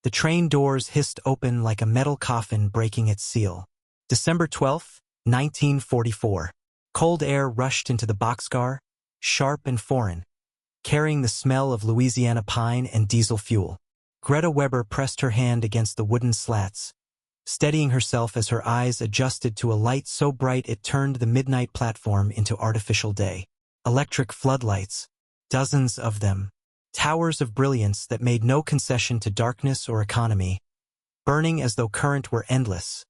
The train doors hissed open like a metal coffin breaking its seal. December 12, 1944. Cold air rushed into the boxcar, sharp and foreign, carrying the smell of Louisiana pine and diesel fuel. Greta Weber pressed her hand against the wooden slats, steadying herself as her eyes adjusted to a light so bright it turned the midnight platform into artificial day. Electric floodlights, dozens of them, towers of brilliance that made no concession to darkness or economy, burning as though current were endless,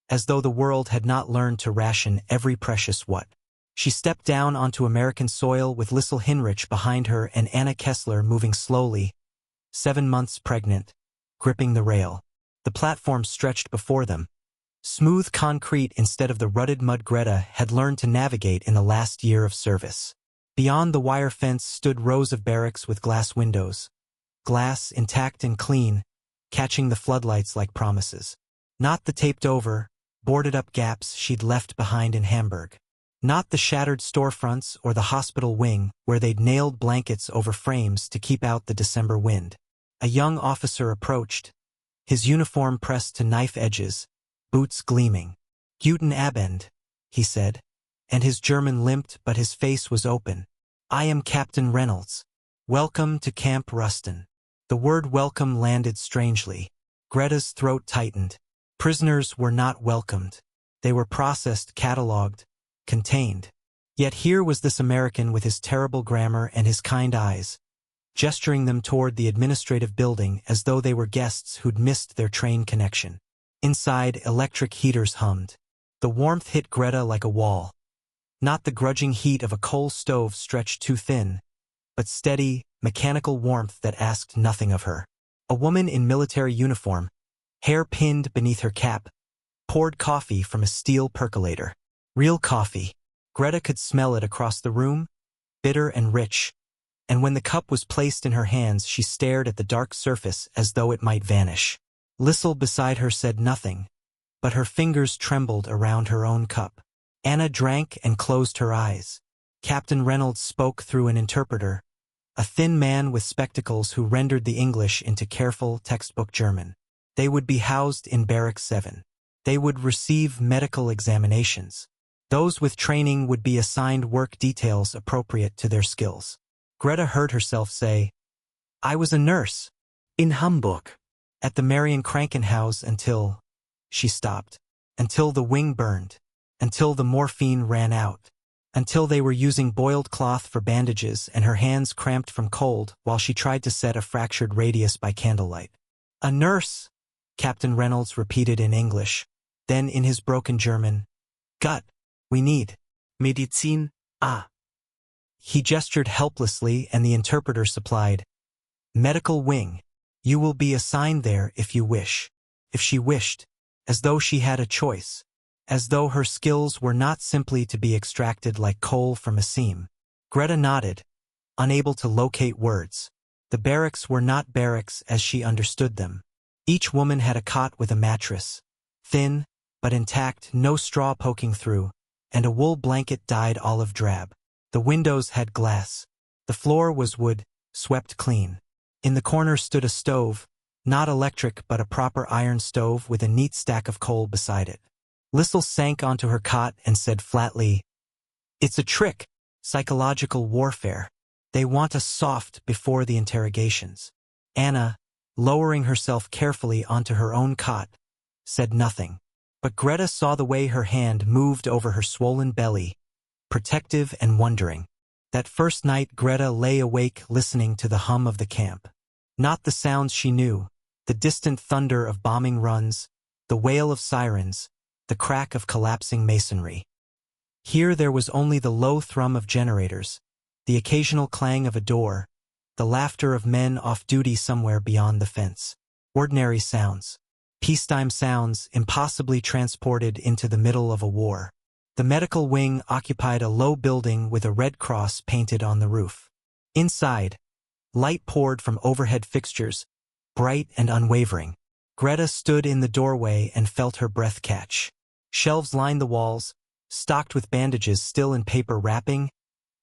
as though the world had not learned to ration every precious watt. She stepped down onto American soil with Lisel Hinrich behind her and Anna Kessler moving slowly, 7 months pregnant, gripping the rail. The platform stretched before them. Smooth concrete instead of the rutted mud Greta had learned to navigate in the last year of service. Beyond the wire fence stood rows of barracks with glass windows. Glass intact and clean, catching the floodlights like promises. Not the taped-over, boarded-up gaps she'd left behind in Hamburg. Not the shattered storefronts or the hospital wing where they'd nailed blankets over frames to keep out the December wind. A young officer approached, his uniform pressed to knife edges, boots gleaming. "Guten Abend," he said, and his German limped but his face was open. "I am Captain Reynolds. Welcome to Camp Rustin." The word welcome landed strangely. Greta's throat tightened. Prisoners were not welcomed. They were processed, catalogued, contained. Yet here was this American with his terrible grammar and his kind eyes, gesturing them toward the administrative building as though they were guests who'd missed their train connection. Inside, electric heaters hummed. The warmth hit Greta like a wall. Not the grudging heat of a coal stove stretched too thin, but steady, mechanical warmth that asked nothing of her. A woman in military uniform, hair pinned beneath her cap, poured coffee from a steel percolator. Real coffee. Greta could smell it across the room, bitter and rich, and when the cup was placed in her hands she stared at the dark surface as though it might vanish. Lisel beside her said nothing, but her fingers trembled around her own cup. Anna drank and closed her eyes. Captain Reynolds spoke through an interpreter, a thin man with spectacles who rendered the English into careful textbook German. They would be housed in Barrack 7. They would receive medical examinations. Those with training would be assigned work details appropriate to their skills. Greta heard herself say, "I was a nurse. In Hamburg. At the Marion Krankenhaus until..." She stopped. Until the wing burned. Until the morphine ran out. Until they were using boiled cloth for bandages and her hands cramped from cold while she tried to set a fractured radius by candlelight. "A nurse," Captain Reynolds repeated in English. Then in his broken German, "Gut. We need Medizin, ah." He gestured helplessly and the interpreter supplied, "Medical wing. You will be assigned there if you wish." If she wished, as though she had a choice, as though her skills were not simply to be extracted like coal from a seam. Greta nodded, unable to locate words. The barracks were not barracks as she understood them. Each woman had a cot with a mattress, thin, but intact, no straw poking through, and a wool blanket dyed olive drab. The windows had glass. The floor was wood, swept clean. In the corner stood a stove, not electric but a proper iron stove with a neat stack of coal beside it. Lisel sank onto her cot and said flatly, "It's a trick, psychological warfare. They want us soft before the interrogations." Anna, lowering herself carefully onto her own cot, said nothing. But Greta saw the way her hand moved over her swollen belly, protective and wondering. That first night Greta lay awake listening to the hum of the camp. Not the sounds she knew, the distant thunder of bombing runs, the wail of sirens, the crack of collapsing masonry. Here there was only the low thrum of generators, the occasional clang of a door, the laughter of men off duty somewhere beyond the fence. Ordinary sounds. Peacetime sounds impossibly transported into the middle of a war. The medical wing occupied a low building with a red cross painted on the roof. Inside, light poured from overhead fixtures, bright and unwavering. Greta stood in the doorway and felt her breath catch. Shelves lined the walls, stocked with bandages still in paper wrapping,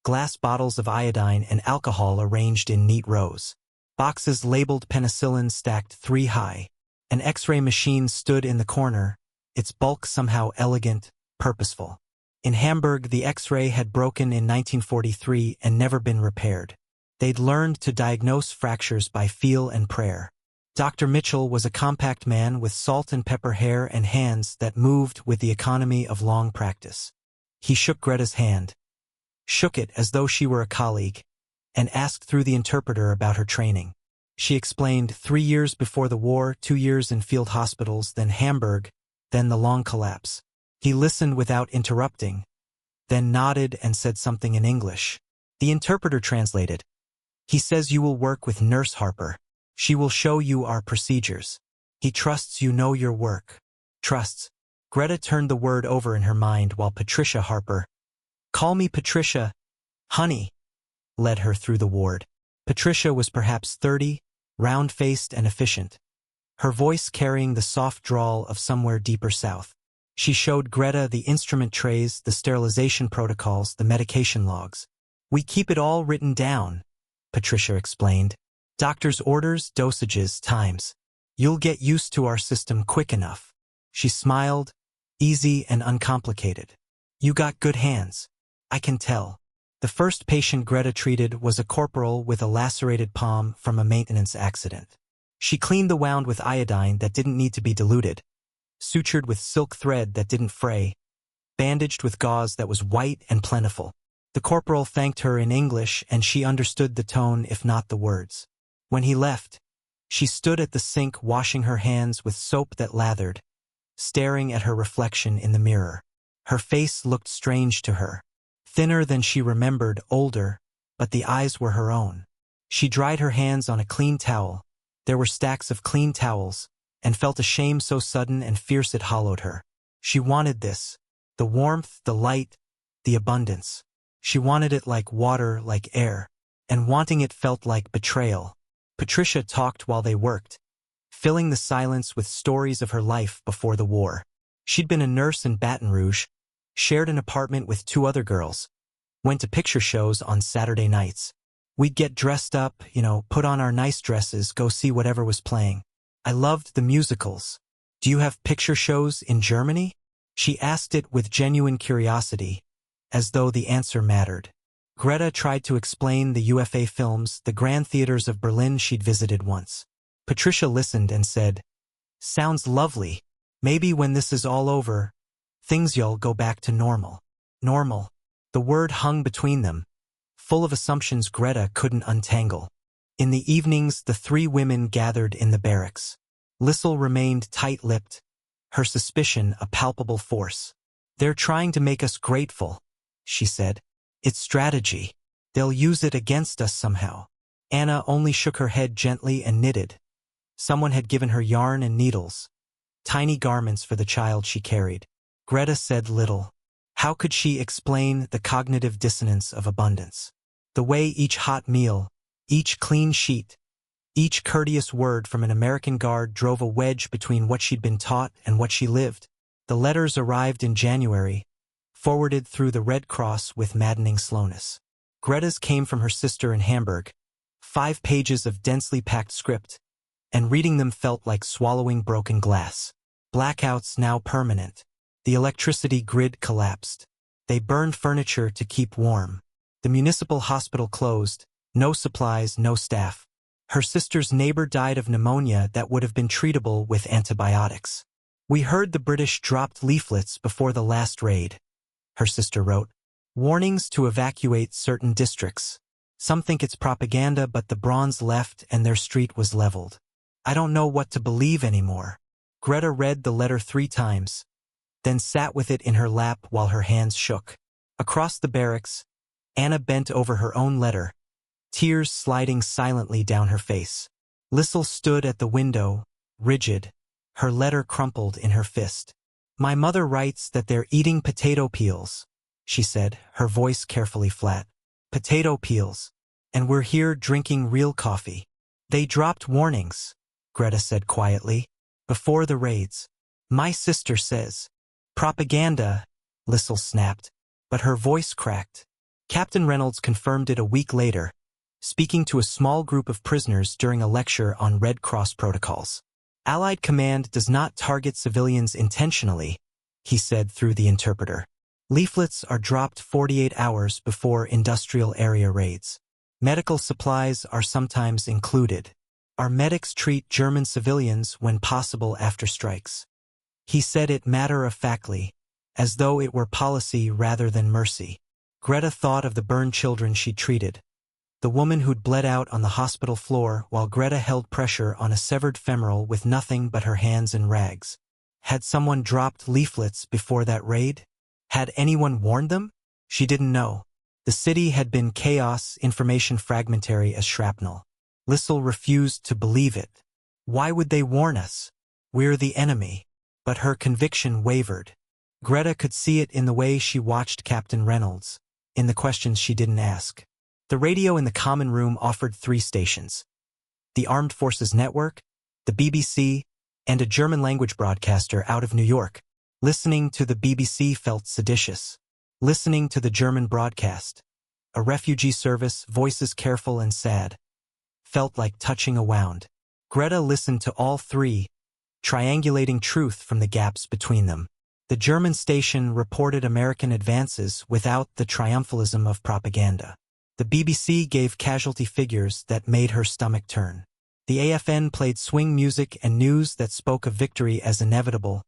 glass bottles of iodine and alcohol arranged in neat rows. Boxes labeled penicillin stacked 3 high. An X-ray machine stood in the corner, its bulk somehow elegant, purposeful. In Hamburg, the X-ray had broken in 1943 and never been repaired. They'd learned to diagnose fractures by feel and prayer. Dr. Mitchell was a compact man with salt and pepper hair and hands that moved with the economy of long practice. He shook Greta's hand, shook it as though she were a colleague, and asked through the interpreter about her training. She explained 3 years before the war, 2 years in field hospitals, then Hamburg, then the long collapse. He listened without interrupting, then nodded and said something in English. The interpreter translated. He says you will work with Nurse Harper. She will show you our procedures. He trusts you know your work. Trusts. Greta turned the word over in her mind while Patricia Harper, call me Patricia, honey, led her through the ward. Patricia was perhaps 30, round-faced and efficient, her voice carrying the soft drawl of somewhere deeper south. She showed Greta the instrument trays, the sterilization protocols, the medication logs. We keep it all written down, Patricia explained. Doctor's orders, dosages, times. You'll get used to our system quick enough. She smiled, easy and uncomplicated. You got good hands. I can tell. The first patient Greta treated was a corporal with a lacerated palm from a maintenance accident. She cleaned the wound with iodine that didn't need to be diluted, sutured with silk thread that didn't fray, bandaged with gauze that was white and plentiful. The corporal thanked her in English and she understood the tone if not the words. When he left, she stood at the sink washing her hands with soap that lathered, staring at her reflection in the mirror. Her face looked strange to her. Thinner than she remembered, older, but the eyes were her own. She dried her hands on a clean towel. There were stacks of clean towels, and felt a shame so sudden and fierce it hollowed her. She wanted this. The warmth, the light, the abundance. She wanted it like water, like air. And wanting it felt like betrayal. Patricia talked while they worked, filling the silence with stories of her life before the war. She'd been a nurse in Baton Rouge, shared an apartment with 2 other girls, went to picture shows on Saturday nights. We'd get dressed up, put on our nice dresses, go see whatever was playing. I loved the musicals. Do you have picture shows in Germany? She asked it with genuine curiosity, as though the answer mattered. Greta tried to explain the UFA films, the grand theaters of Berlin she'd visited once. Patricia listened and said, sounds lovely. Maybe when this is all over, things you'll go back to normal. Normal. The word hung between them, full of assumptions Greta couldn't untangle. In the evenings, the 3 women gathered in the barracks. Lisel remained tight-lipped, her suspicion a palpable force. They're trying to make us grateful, she said. It's strategy. They'll use it against us somehow. Anna only shook her head gently and knitted. Someone had given her yarn and needles, tiny garments for the child she carried. Greta said little. How could she explain the cognitive dissonance of abundance? The way each hot meal, each clean sheet, each courteous word from an American guard drove a wedge between what she'd been taught and what she lived. The letters arrived in January, forwarded through the Red Cross with maddening slowness. Greta's came from her sister in Hamburg, 5 pages of densely packed script, and reading them felt like swallowing broken glass. Blackouts now permanent. The electricity grid collapsed. They burned furniture to keep warm. The municipal hospital closed, no supplies, no staff. Her sister's neighbor died of pneumonia that would have been treatable with antibiotics. We heard the British dropped leaflets before the last raid, her sister wrote. Warnings to evacuate certain districts. Some think it's propaganda, but the Bronze left and their street was leveled. I don't know what to believe anymore. Greta read the letter 3 times, then sat with it in her lap while her hands shook. Across the barracks, Anna bent over her own letter, tears sliding silently down her face. Lisel stood at the window, rigid, her letter crumpled in her fist. My mother writes that they're eating potato peels, she said, her voice carefully flat. Potato peels. And we're here drinking real coffee. They dropped warnings, Greta said quietly, before the raids. My sister says. Propaganda, Lisel snapped, but her voice cracked. Captain Reynolds confirmed it a week later. speaking to a small group of prisoners during a lecture on Red Cross protocols. Allied command does not target civilians intentionally, he said through the interpreter. Leaflets are dropped 48 hours before industrial area raids. Medical supplies are sometimes included. Our medics treat German civilians when possible after strikes. He said it matter-of-factly, as though it were policy rather than mercy. Greta thought of the burned children she treated. The woman who'd bled out on the hospital floor while Greta held pressure on a severed femoral with nothing but her hands and rags. Had someone dropped leaflets before that raid? Had anyone warned them? She didn't know. The city had been chaos, information fragmentary as shrapnel. Lisel refused to believe it. Why would they warn us? We're the enemy. But her conviction wavered. Greta could see it in the way she watched Captain Reynolds, in the questions she didn't ask. The radio in the common room offered 3 stations: the Armed Forces Network, the BBC, and a German-language broadcaster out of New York. Listening to the BBC felt seditious. Listening to the German broadcast, a refugee service, voices careful and sad, felt like touching a wound. Greta listened to all 3, triangulating truth from the gaps between them. The German station reported American advances without the triumphalism of propaganda. The BBC gave casualty figures that made her stomach turn. The AFN played swing music and news that spoke of victory as inevitable,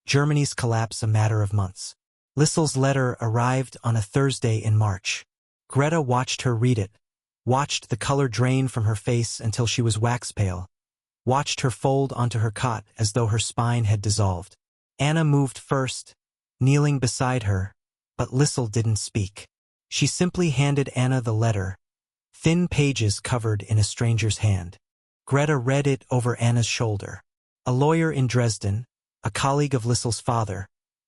Germany's collapse a matter of months. Lisel's letter arrived on a Thursday in March. Greta watched her read it, watched the color drain from her face until she was wax pale, watched her fold onto her cot as though her spine had dissolved. Anna moved first, kneeling beside her, but Lisel didn't speak. She simply handed Anna the letter, thin pages covered in a stranger's hand. Greta read it over Anna's shoulder. A lawyer in Dresden, a colleague of Lisel's father,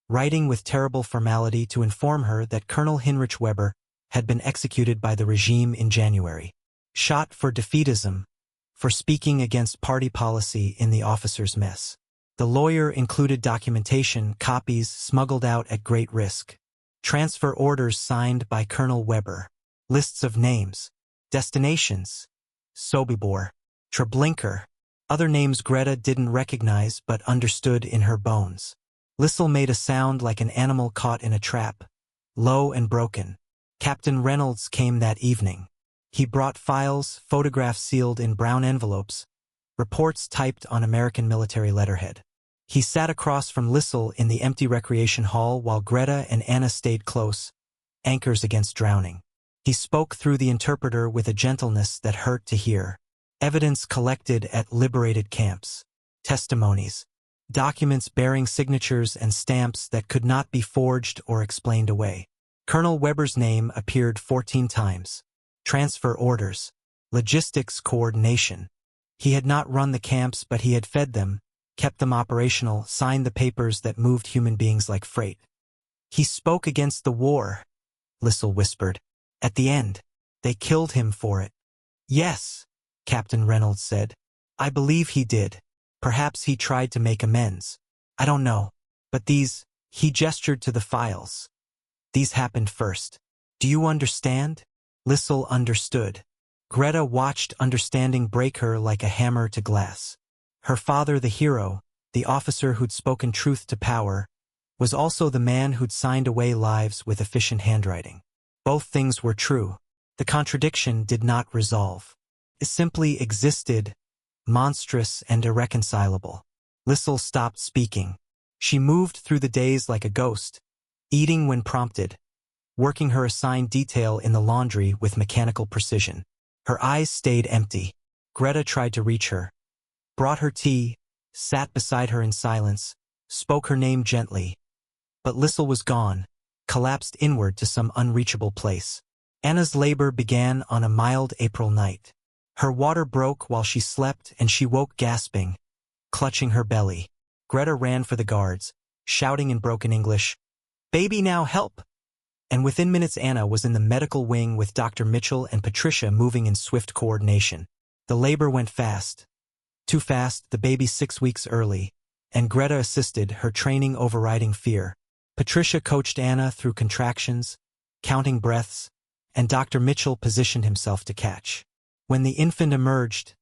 writing with terrible formality to inform her that Colonel Heinrich Weber had been executed by the regime in January. Shot for defeatism, for speaking against party policy in the officers' mess. The lawyer included documentation, copies smuggled out at great risk. Transfer orders signed by Colonel Weber. Lists of names. Destinations. Sobibor. Treblinka. Other names Greta didn't recognize but understood in her bones. Lisel made a sound like an animal caught in a trap, low and broken. Captain Reynolds came that evening. He brought files, photographs sealed in brown envelopes, reports typed on American military letterhead. He sat across from Lisel in the empty recreation hall while Greta and Anna stayed close, anchors against drowning. He spoke through the interpreter with a gentleness that hurt to hear. Evidence collected at liberated camps. Testimonies. Documents bearing signatures and stamps that could not be forged or explained away. Colonel Weber's name appeared 14 times. Transfer orders. Logistics coordination. He had not run the camps, but he had fed them, kept them operational, signed the papers that moved human beings like freight. He spoke against the war, Lisel whispered. At the end, they killed him for it. Yes, Captain Reynolds said. I believe he did. Perhaps he tried to make amends. I don't know. But these, he gestured to the files. These happened first. Do you understand? Lisel understood. Greta watched understanding break her like a hammer to glass. Her father, the hero, the officer who'd spoken truth to power, was also the man who'd signed away lives with efficient handwriting. Both things were true. The contradiction did not resolve. It simply existed, monstrous and irreconcilable. Lisel stopped speaking. She moved through the days like a ghost, eating when prompted, working her assigned detail in the laundry with mechanical precision. Her eyes stayed empty. Greta tried to reach her, brought her tea, sat beside her in silence, spoke her name gently. But Lisel was gone, collapsed inward to some unreachable place. Anna's labor began on a mild April night. Her water broke while she slept and she woke gasping, clutching her belly. Greta ran for the guards, shouting in broken English, "Baby, now help!" And within minutes Anna was in the medical wing with Dr. Mitchell and Patricia moving in swift coordination. The labor went fast. Too fast, the baby 6 weeks early, and Greta assisted, her training overriding fear. Patricia coached Anna through contractions, counting breaths, and Dr. Mitchell positioned himself to catch. When the infant emerged,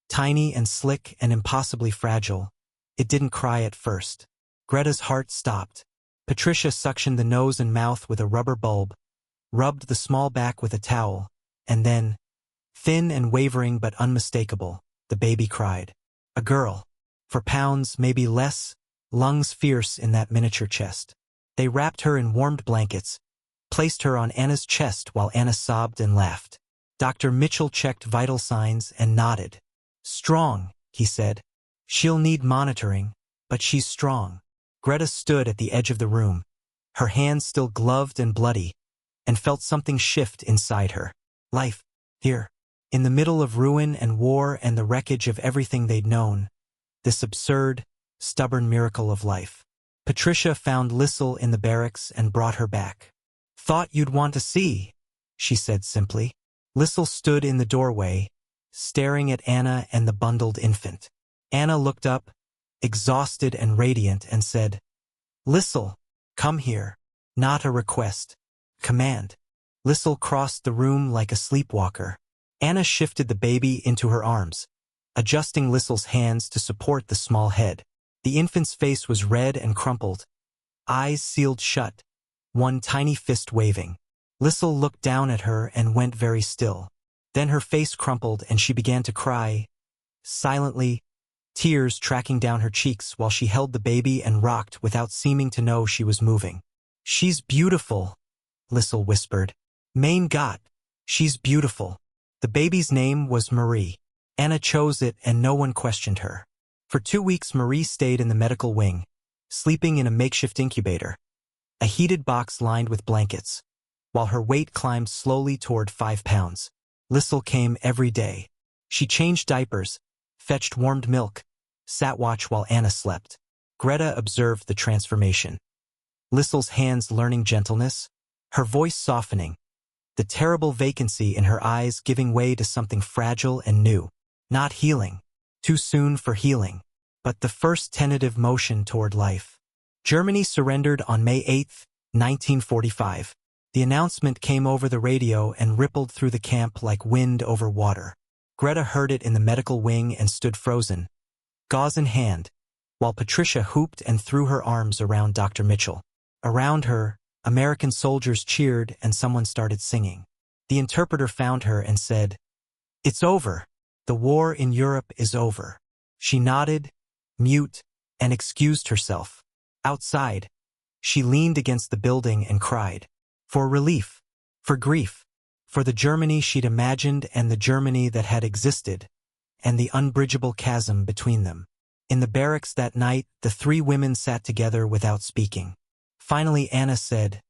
tiny and slick and impossibly fragile, it didn't cry at first. Greta's heart stopped. Patricia suctioned the nose and mouth with a rubber bulb, rubbed the small back with a towel, and then, thin and wavering but unmistakable, the baby cried. A girl. For pounds, maybe less, lungs fierce in that miniature chest. They wrapped her in warmed blankets, placed her on Anna's chest while Anna sobbed and laughed. Dr. Mitchell checked vital signs and nodded. Strong, he said. She'll need monitoring, but she's strong. Greta stood at the edge of the room, her hands still gloved and bloody, and felt something shift inside her. Life, here, in the middle of ruin and war and the wreckage of everything they'd known, this absurd, stubborn miracle of life. Patricia found Lisel in the barracks and brought her back. Thought you'd want to see, she said simply. Lisel stood in the doorway, staring at Anna and the bundled infant. Anna looked up, exhausted and radiant, and said, Lisel, come here. Not a request. Command. Lisel crossed the room like a sleepwalker. Anna shifted the baby into her arms, adjusting Lisel's hands to support the small head. The infant's face was red and crumpled, eyes sealed shut, one tiny fist waving. Lisel looked down at her and went very still. Then her face crumpled and she began to cry, silently, tears tracking down her cheeks while she held the baby and rocked without seeming to know she was moving. She's beautiful, Lisel whispered. Mein Gott, she's beautiful. The baby's name was Marie. Anna chose it and no one questioned her. For 2 weeks Marie stayed in the medical wing, sleeping in a makeshift incubator, a heated box lined with blankets, while her weight climbed slowly toward 5 pounds. Lisel came every day. She changed diapers, fetched warmed milk, sat watch while Anna slept. Greta observed the transformation. Lisel's hands learning gentleness, her voice softening, the terrible vacancy in her eyes giving way to something fragile and new. Not healing. Too soon for healing. But the first tentative motion toward life. Germany surrendered on May 8, 1945. The announcement came over the radio and rippled through the camp like wind over water. Greta heard it in the medical wing and stood frozen, gauze in hand, while Patricia hooped and threw her arms around Dr. Mitchell. Around her, American soldiers cheered and someone started singing. The interpreter found her and said, It's over. The war in Europe is over. She nodded, mute, and excused herself. Outside, she leaned against the building and cried. For relief, for grief, for the Germany she'd imagined and the Germany that had existed, and the unbridgeable chasm between them. In the barracks that night, the 3 women sat together without speaking. Finally Anna said,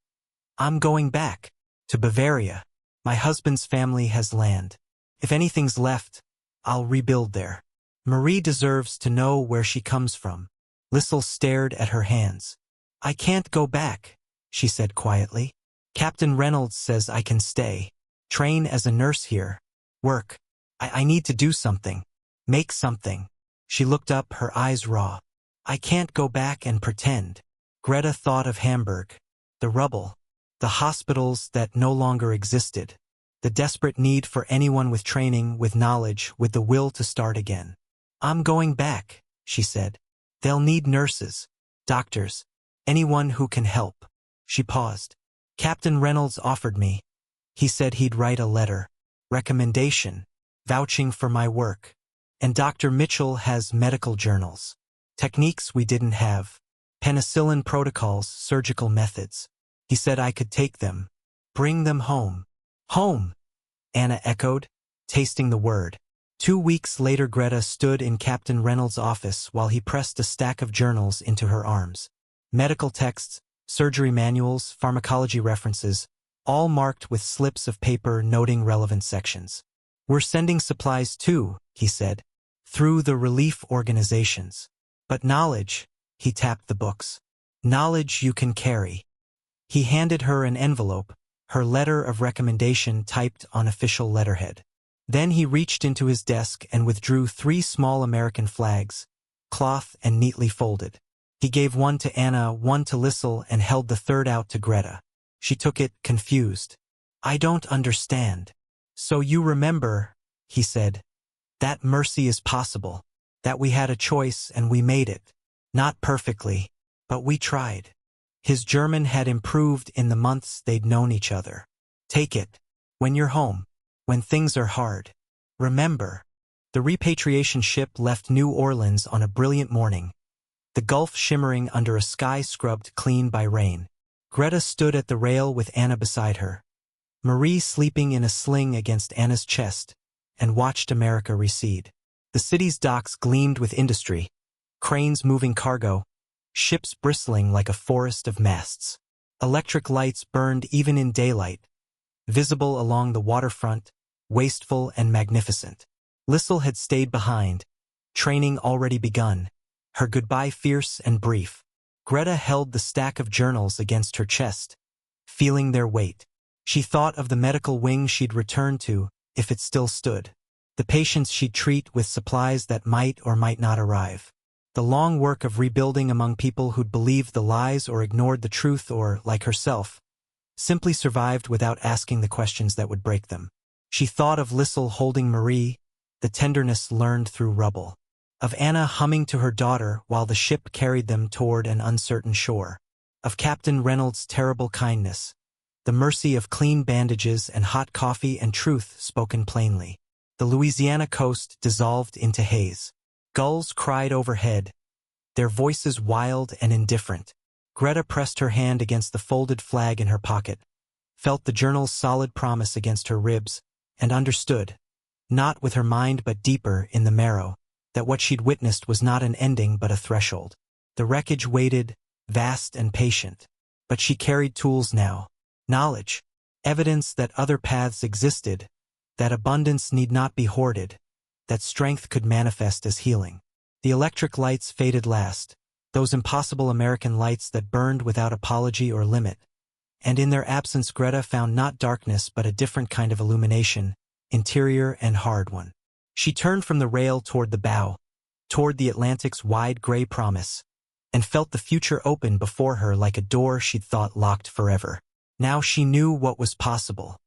I'm going back, to Bavaria. My husband's family has land. If anything's left, I'll rebuild there. Marie deserves to know where she comes from. Lisel stared at her hands. I can't go back, she said quietly. Captain Reynolds says I can stay. Train as a nurse here. Work. I need to do something. Make something. She looked up, her eyes raw. I can't go back and pretend. Greta thought of Hamburg. The rubble. The hospitals that no longer existed. The desperate need for anyone with training, with knowledge, with the will to start again. I'm going back, she said. They'll need nurses, doctors, anyone who can help. She paused. Captain Reynolds offered me. He said he'd write a letter, recommendation, vouching for my work. And Dr. Mitchell has medical journals. Techniques we didn't have. Penicillin protocols, surgical methods. He said I could take them, bring them home. Home, Anna echoed, tasting the word. 2 weeks later Greta stood in Captain Reynolds' office while he pressed a stack of journals into her arms. Medical texts, surgery manuals, pharmacology references, all marked with slips of paper noting relevant sections. We're sending supplies too, he said, through the relief organizations. But knowledge, he tapped the books. Knowledge you can carry. He handed her an envelope, her letter of recommendation typed on official letterhead. Then he reached into his desk and withdrew 3 small American flags, cloth and neatly folded. He gave one to Anna, one to Lisel, and held the third out to Greta. She took it, confused. I don't understand. So you remember, he said. That mercy is possible. That we had a choice and we made it. Not perfectly, but we tried. His German had improved in the months they'd known each other. Take it. When you're home. When things are hard. Remember. The repatriation ship left New Orleans on a brilliant morning, the Gulf shimmering under a sky scrubbed clean by rain. Greta stood at the rail with Anna beside her, Marie sleeping in a sling against Anna's chest, and watched America recede. The city's docks gleamed with industry, cranes moving cargo, ships bristling like a forest of masts. Electric lights burned even in daylight, visible along the waterfront, wasteful and magnificent. Lisel had stayed behind, training already begun, her goodbye fierce and brief. Greta held the stack of journals against her chest, feeling their weight. She thought of the medical wing she'd return to, if it still stood. The patients she'd treat with supplies that might or might not arrive. The long work of rebuilding among people who'd believed the lies or ignored the truth or, like herself, simply survived without asking the questions that would break them. She thought of Lisel holding Marie, the tenderness learned through rubble. Of Anna humming to her daughter while the ship carried them toward an uncertain shore. Of Captain Reynolds' terrible kindness, the mercy of clean bandages and hot coffee and truth spoken plainly. The Louisiana coast dissolved into haze. Gulls cried overhead, their voices wild and indifferent. Greta pressed her hand against the folded flag in her pocket, felt the journal's solid promise against her ribs, and understood, not with her mind but deeper in the marrow, that what she'd witnessed was not an ending but a threshold. The wreckage waited, vast and patient, but she carried tools now. Knowledge, evidence that other paths existed, that abundance need not be hoarded, that strength could manifest as healing. The electric lights faded last, those impossible American lights that burned without apology or limit. And in their absence Greta found not darkness but a different kind of illumination, interior and hard one. She turned from the rail toward the bow, toward the Atlantic's wide gray promise, and felt the future open before her like a door she'd thought locked forever. Now she knew what was possible.